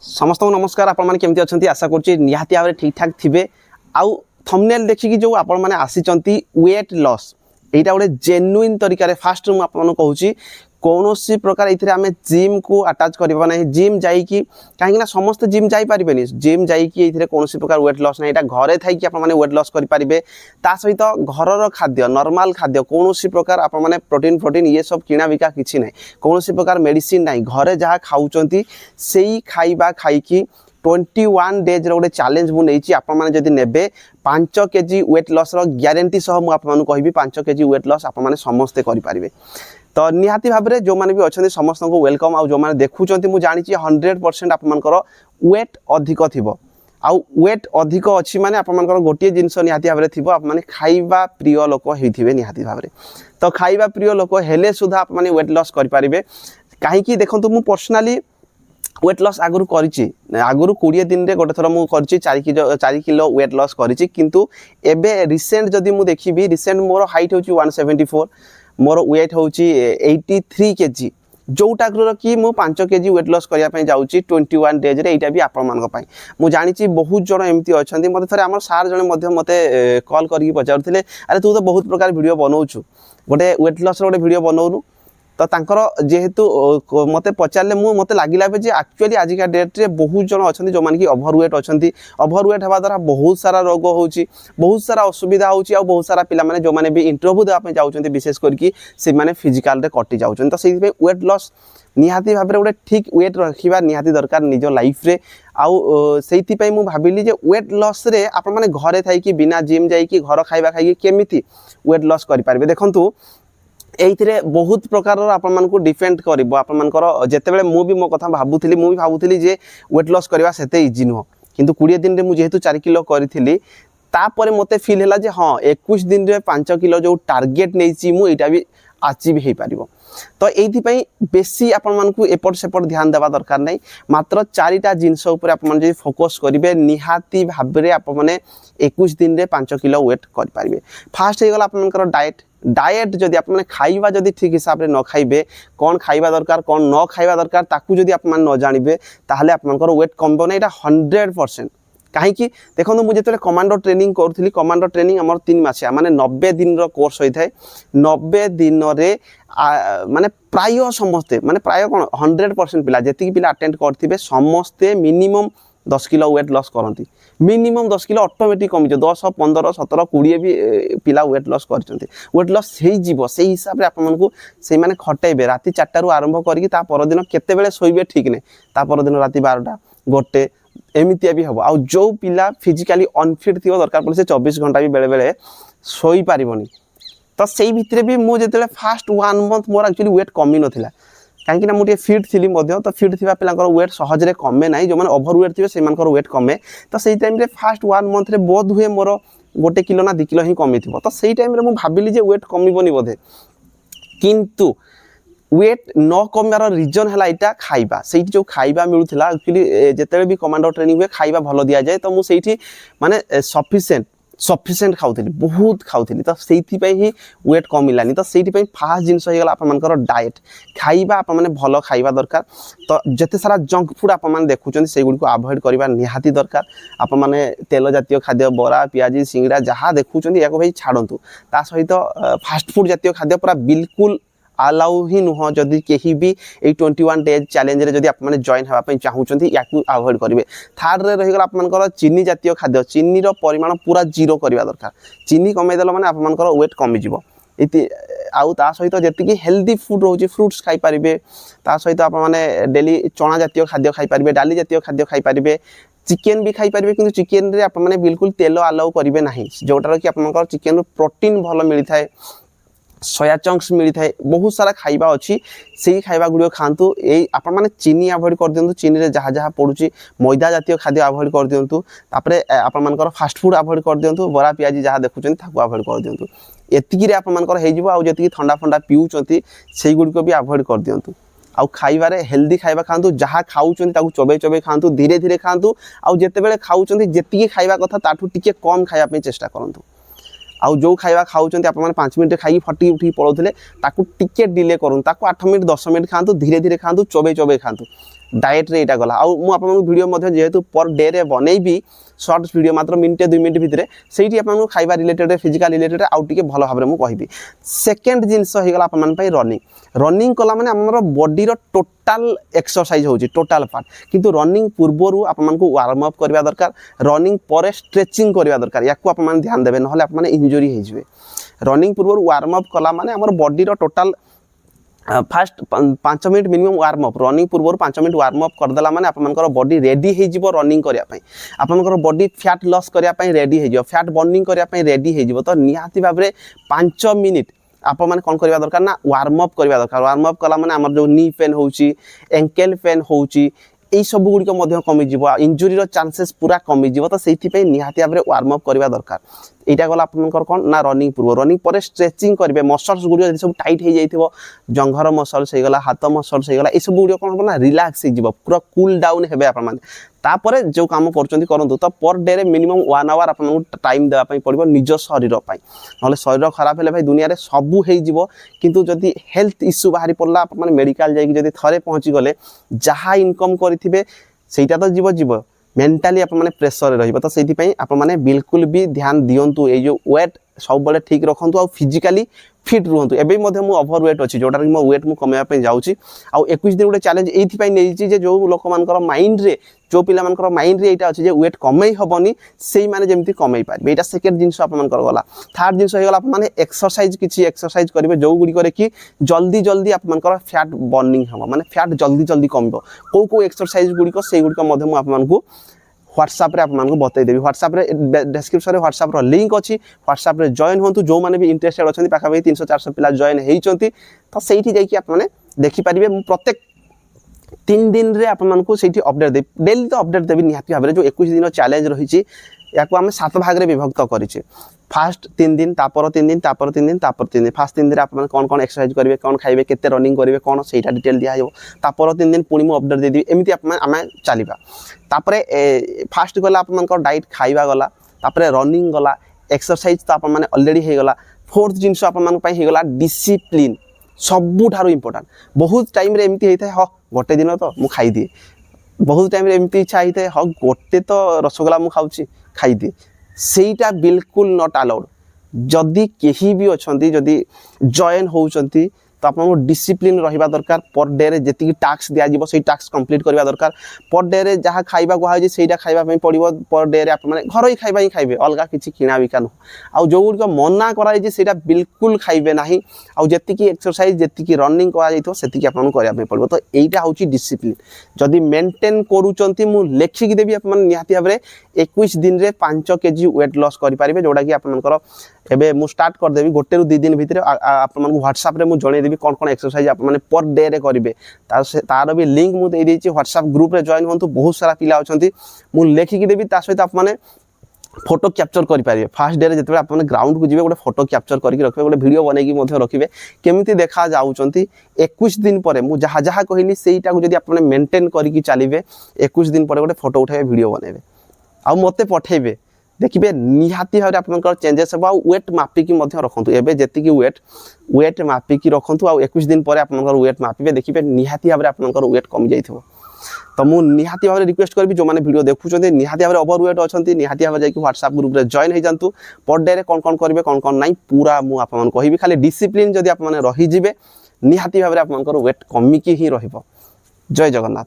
समस्त नमस्कार। आपण माने केमती अछंती आशा करछि निहाती भाबरे ठीक ठाक थिबे। आउ थंबनेल देखि कि जो आपण माने आसीचंती वेट लॉस एटा गोटे जेन्युइन तरीका रे फास्ट मु आपण कहूछि कौनसी प्रकार इथिरे आमे जिम को अटैच करबा नाही। जिम जाई कि काहे ना समस्त जिम जाई परिबेनी। जिम जाई कि इथिरे कौनसी प्रकार वेट लॉस नाही। एटा घरे थाई कि आपण माने वेट लॉस करि परिबे। ता सहित घरर खाद्य नॉर्मल खाद्य कौनसी प्रकार आपण माने प्रोटीन ये सब किना बिका किछि नाही। कौनसी प्रकार मेडिसिन नाही। घरे जहा खाउचंती सेही खाइबा खाई कि 21 डेज रो गोटे चैलेंज मु नेछि। आपण माने जदि नेबे 5 केजी वेट लॉस रो ग्यारंटी सह मु आपण माने कहबी 5 केजी वेट लॉस आपण माने समस्त करि परिबे। तो निहाती भाव में जो मैंने भी अच्छा समस्त को वेलकम। आउ जो मैंने देखुं मुझे जानी 100% आपर वेट अधिक थी। आउ वेट अधिक अच्छी माने आपर गोटे जिनस निहाती भाव में थी आपने खाइबा प्रिय लोक होते निहाती भाव में। तो खाइबा प्रिय लोक हेले सुधा आप वेट लॉस करें। कहीं देखो मुझे पर्सनाली वेट लॉस आगुरी आगुरी 20 दिन रे गोटे थर मुझे 4 किलो वेट लॉस करी। किंतु एबे रिसेंट जदि मु देखी रिसेंट मोर हाइट होची 174 मोर वेट होची 83 केजी जोटा कि मु 5 केजी वेट लॉस करने जाऊँगी 21 डेज रे। एटा भी आपण मान मु जानी बहुत जन एमती अच्छा मत थे आम सार जन मत कॉल करके पचारुले अरे तू तो बहुत प्रकार वीडियो बनाऊँ गोटे वेट लॉस गोटे वीडियो बनाऊनु। तो तांकर जेहेतु मते पचारे मत लगिला जे एक्चुअली आजिका डेट रे बहुत जन अच्छा जो मैंने कि ओभरवेट अच्छा। ओभरवेट हवा द्वारा बहुत सारा रोग होची, बहुत सारा असुविधा होची। आ बहुत सारा पिला माने जो माने भी इंटरव्यू देवाई जाऊँच विशेष करके से माने फिजिकल रे कटि जाऊँच। तो से वेट लॉस निहाती भाव में गोटे ठीक वेट रखा निहाती दरकार निज लाइफ रे। आउ से मु भाविली जे वेट लॉस रे आपण माने घरे थाई कि बिना जिम जाई कि घर खाइबा खाई केमिति वेट लॉस करि पारबे। देखंतु एइथिरे बहुत प्रकार आपण मानकु डिपेंड करिवो। आपण मानकर जेतेबेले मु भी मो कथा भाबुथिली जे वेट लॉस करबा सेते इजी नुह। किंतु 20 दिन रे मु जेहेतु 4 किलो करिथिली तापरे मते फील हैला जे हां 21 दिन रे 5 किलो जो टार्गेट नेछि मु एटा भी अचीव हे पारिबो। तो एइथिपई बेसी आपण मानकु एपट सेपट ध्यान देवा दरकार नै। मात्र 4टा जिंस ऊपर आपण मान जे फोकस करिवे निहाती भाबरे आपण माने 21 दिन रे 5 किलो वेट कर पारिबे। फास्ट हे गला आपण मानकर डाएट जदि आप माने खाइबा जदि ठीक हिसाब रे न खाइबे कौन खाइबा दरकार कौन न खाइबा दरकार ताकू जदि आप मान न जानिबे ताहले आप मानकर वेट कमबो नै। एटा 100% कहीं देखो मुझे जो कमांडो ट्रेनिंग करी कमांडो ट्रेनिंग आम 3 मासिया माने 90 दिन कोर्स होता है। 90 दिन रे माने प्राय समस्ते माने प्राय कौन 100% पिला जी पिला अटेंड करते समस्ते मिनिमम 10 किलो वेट लॉस करती। मिनिमम 10 किलो ऑटोमेटिक कमी 10 15 17 20 भी पिला वेट लॉस करते। वेट लॉस से हिसाब से आपको से माने खटेबे राति 4टा रु आरंभ करके ता परदिन केतेबेले सोइबे ठीक नै ता परदिन राति 12टा गोटे एमितिया भी हम। आउ जो पिला फिजिकली अनफिट थी दरकार पड़े से 24 घंटा भी बेले बेले सोई पारिबनी। तो से भितर भी मुझे fast 1 month more actually weight कमी नथिला कहीं मुझे फिट थी। तो फिट थी पिला वेट सहजरे कमे ना जो मैंने ओभरवेट थे से वेट कमे। तो सही टाइम फास्ट 1 मंथ रे बोध हुए मोर 1 किलो ना 2 किलो ही कमी थी। तो सही टाइम मुझे भाविली जे वेट कमिबनी बोधे। किंतु वेट न कमार रिजन है यहाँ खाइबा से जो खाइबा मिलूला एक्चुअली जिते भी कमांडो ट्रेनिंग हुए खाइबा भल दि जाए। तो मुझे माने सफिसीयंट खाऊली बहुत खाऊली। तो से ही वेट कमिलानी। तो से फास्ट जिनस होगा आपर डाएट खाइबा आप भल खाइबा दरकार। तो जिते सारा जंक फूड आप देखुं से गुड़ी को अवॉइड करवा निहाती दरकार। आप माने तेल जातीय खाद्य बरा पियाजी सिंगड़ा जहाँ देखुं या भाई छाड़ू ता सहित फास्ट फूड जातीय खाद्य पूरा बिल्कुल अलाउ ही नुह। जदि कहीं भी 21 डेज चैलेंज रे जदि आप माने जॉइन होगा चाहूँगी या अवॉइड करेंगे। थर्ड रे रहीगला आप चीनी जातीय खाद्य चीनी रो परिमाण पूरा 0 करवा दरकार। चीनी कमेदेल माने आप वेट कमिजिव। आउ ता सहित जी हेल्दी फूड रोचे फ्रुट्स खाई पारिबे। ता सहित आप माने डेली चना जातीय खाद्य खाई पारिबे डाली जातीय खाद्य खाई पारिबे चिकेन भी खाई पारिबे। किंतु चिकेन रे आप माने बिल्कुल तेल अलाउ करिवे नाही जोटार कि आप चिकेन प्रोटीन भल मिलता है सोया चंक्स मिलता है बहुत सारा खाइबा अच्छी से खाइबा गुड़ खातु। यही आप चीनी अवॉइड कर दिंतु चीनी रे जहाँ जहाँ पड़ुची मैदा जातीय खाद्य अवॉइड कर दिंतु। तापरे आप फास्ट फूड अवॉइड कर दिंतु बरा पियाजी जहाँ देखुं अवॉइड कर दिंतु। एतिकी आपर हो जी ठंडा फंडा पीऊँच से गुड़ भी अवॉइड कर दिंतु। आउ खाइबारे हेल्दी खाइबा खातु जहाँ खाऊँ चोबे चोबे खातु धीरे धीरे खातु। आउ जितेबेले खाऊँ जी खाइबा कथा ताठू टिके कम खाइबा चेष्टा करंतु। आउ जो खाइबा खाऊँ आप 5 मिनट खाई फटी उठी पड़ोले ताकू टिके डिले करूँ 8 मिनट 10 मिनट खातु धीरे धीरे खातु चोबे चोबे खातु डाएट रे एटा गला आ मु आपन वीडियो मध्ये जेहेतु पर डे रे बनेबी शॉर्ट्स वीडियो मात्र मिनिटे 2 मिनिट भितरे सेठी आपन खाइबा रिलेटेड फिजिकल रिलेटेड आउ टिके भलो भाबरे मु कहिबी सेकंड जिंस हो गला आपन पई रनिंग कला माने हमर बॉडी रो टोटल एक्सरसाइज होची टोटल पार्ट किंतु रनिंग पूर्वरु आपन को वार्म अप करबा दरकार रनिंग परे स्ट्रेचिंग करबा दरकार याकू आपन ध्यान देबे नहले आपन इंजुरी हे जिवे रनिंग पूर्वरु वार्म अप कला माने हमर बॉडी रो total fast 5 minute minimum warm up running पूर्व 5 मिनट वार्म अप करदेला माने आपनकर बॉडी रेडी हे जिवो रनिंग करिया पई आपनकर बॉडी फैट लॉस करिया पई रेडी हे जिवो फैट बर्निंग करिया पई रेडी हे जिवो तो निहाती भाबरे 5 मिनिट आप माने कोन करबा दरकार ना वार्म अप करबा दरकार वार्म अप कला माने हमर जो नी पेन होउची एंकल पेन होउची এই সব গুড়িক মধ্যে কমি যাব ইনজুরির চান্সেস পুরা কমি যাব তো সেইথিপাই নিহাতি ভাবে ওয়ার্ম অপ করা দরকার এইটা গলা আপনার কোন না রনিং পূর্ব রনিং পরে স্ট্রেচিং করবে মসলস গুড়ি যদি সব টাইট হয়ে যাইতিব জঙ্ঘর মসলস হয়ে গলা হাত মসলস হয়ে গলা এই সব গুড়ি কোন হবো না রিল্যাক্স হয়ে যাব পুরা কুল ডাউন হেবে আপন মানে তারপরে যে কাম করছন্তি করন্তু তো पर डे रे मिनिमम 1 आवर आपन टाइम देबा पई पड़िबो निज शरीर पई नले शरीर खराब हेले भाई दुनिया रे सबु हेई जिवो किंतु जदी हेल्थ इश्यू बाहरी पड़ला आपन माने मेडिकल जाई जदी थरे पहुंची गले जहा इनकम करिथिबे सेटा तो जीव मेंटली आप माने प्रेशर रहिबो तो सेति पई आप माने बिल्कुल भी ध्यान दियंतु ए जो वेट सब बेले ठीक रखंतु आ फिजिकली फिट रुहंतु एबे मध्ये मु ओवर वेट अछि जोटा कि मो वेट मु कमेया पे जाउची आ 21 दिन गोटे चैलेंज एथि पई नेछि जे जो लोक मानकर माइंड रे जो पिला मानकर माइंड रे एटा अछि जे वेट कमेई हबनी सेई माने जेमति कमेई पारबे एटा सेकंड जिंस आप मानकर गला थर्ड जिंस हो गला आप माने एक्सरसाइज किछि एक्सरसाइज करिवे जो गुडी करे कि जल्दी जल्दी आप मानकर फैट बर्निंग हबो माने फैट जल्दी जल्दी कमबो को एक्सरसाइज गुडी को सेई गुडी को मध्ये मु आप मानकु व्हाट्सएप रे आप मानकु बतै देबी व्हाट्सएप रे डिस्क्रिप्शन रे व्हाट्सएप रो लिंक अछि व्हाट्सएप रे जॉइन होंतु जो माने भी इंटरेस्टेड अछंती पाखा भाई 300 400 पिला जॉइन हेइचंती तो सेठी जाई कि आप माने देखि परिबे प्रत्येक 3 दिन रे आप मानकु सेठी अपडेट दे डेली तो अपडेट देबी निहाती भाबरे जो 21 दिन चैलेंज रहिछि याकू आम 7 भाग रे विभक्त करिछे फास्ट 3 दिन तापर 3 दिन तापर 3 दिन तापर 3 दिन फास्ट 3 दिन आप कौन कौन एक्सरसाइज करेंगे कौन खाइबे केते रनिंग करेंगे कौन सेटा डिटेल दिया जाबो तापर 3 दिन पुणी मु अपडेट दे दी एमिति आप आमे चलीबा तापरे फास्ट गला आप मानकर डाइट खाइबा गला तापरे रनिंग गला एक्सरसाइज तो आप माने ऑलरेडी हे गला फोर्थ जिंस आप मान पई हे गला डिसिप्लिन सबु थारो इंपोर्टेंट बहुत टाइम रे एमिति हेइथे ह गोटे दिन तो मु खाइ दिए बहुत टाइम रे एमिति इच्छा हेइथे ह गोटे तो रसगोला मु खाउची खाइ दिए सेटा बिल्कुल नॉट अलाउड जदि केही भी अछंती जदि जॉइन होउचंती तो आपको डिसिप्लिन रहिबा दरकार पर डे रे जेतिकी टास्क दिया जिवो सेही टास्क कंप्लीट करबा दरकार पर डे रे जहा खाइबा को जे सेटा खाइबा पई पड़िबो पर डे रे आप माने घरोई खाइबा ही खाइबे अलगा किछि किना बिका न आ जो गुड को मना कराई जे सेटा बिल्कुल खाइबे नाही आ जेतिकी एक्सरसाइज जेतिकी रनिंग करा जाइतो सेतिकी आपन करबा पई पड़िबो तो एटा होची डिसिप्लिन जदि मेंटेन करूचंती मु लेखि कि देबी आप माने निहाती भाबरे 21 दिन रे 5 केजी वेट लॉस करि पारिबे जोडा कि आपनकर एबे मु स्टार्ट कर देबी गोटे रु 2 दिन भितरे आप मन व्हाट्सएप रे मु जणे देबी कोन कोन एक्सरसाइज आप माने पर डे रे करिवे तार भी लिंक मु दे देछि व्हाट्सएप ग्रुप रे जॉइन होंतु बहुत सारा पिला अछंती मु लेखि कि देबी ता सहित आप माने फोटो कैप्चर करि पारिबे फर्स्ट डे रे जतबे आप माने ग्राउंड को जिवे गोटे फोटो कैप्चर करके रखबे गोटे वीडियो बनै कि मध्ये रखिबे केमिति देखा जाउचंती 21 दिन परे मु जहा जहा कहिली सेईटा को जदि आप माने मेंटेन करिकि चलीबे 21 दिन परे गोटे फोटो उठाबे वीडियो बनेबे आ मते पठेबे देखिए निहाती भाव आप चेंजेस हे वेट मापिकी रखु एवं जी वेट मापिकी रखु आ 21 दिन पर आप वेट मापिबे देखिए निहाती भाव आप वेट कमी जाइए तो मुझे निहाती भाव रिक्वेस्ट करी जो मैंने वीडियो देखुं निहाती भाव ओवर वेट अच्छा निहाती भाव जाकि व्हाट्सएप ग्रुप रे जॉइन हो जातु पर डे कौन कौन करेंगे कौन कौन ना पूरा मुझे कहि खाली डिसिप्लिन जदि आप रहीजे निहाती भाव आप वेट कमिकी ही रहिबो। जय जगन्नाथ।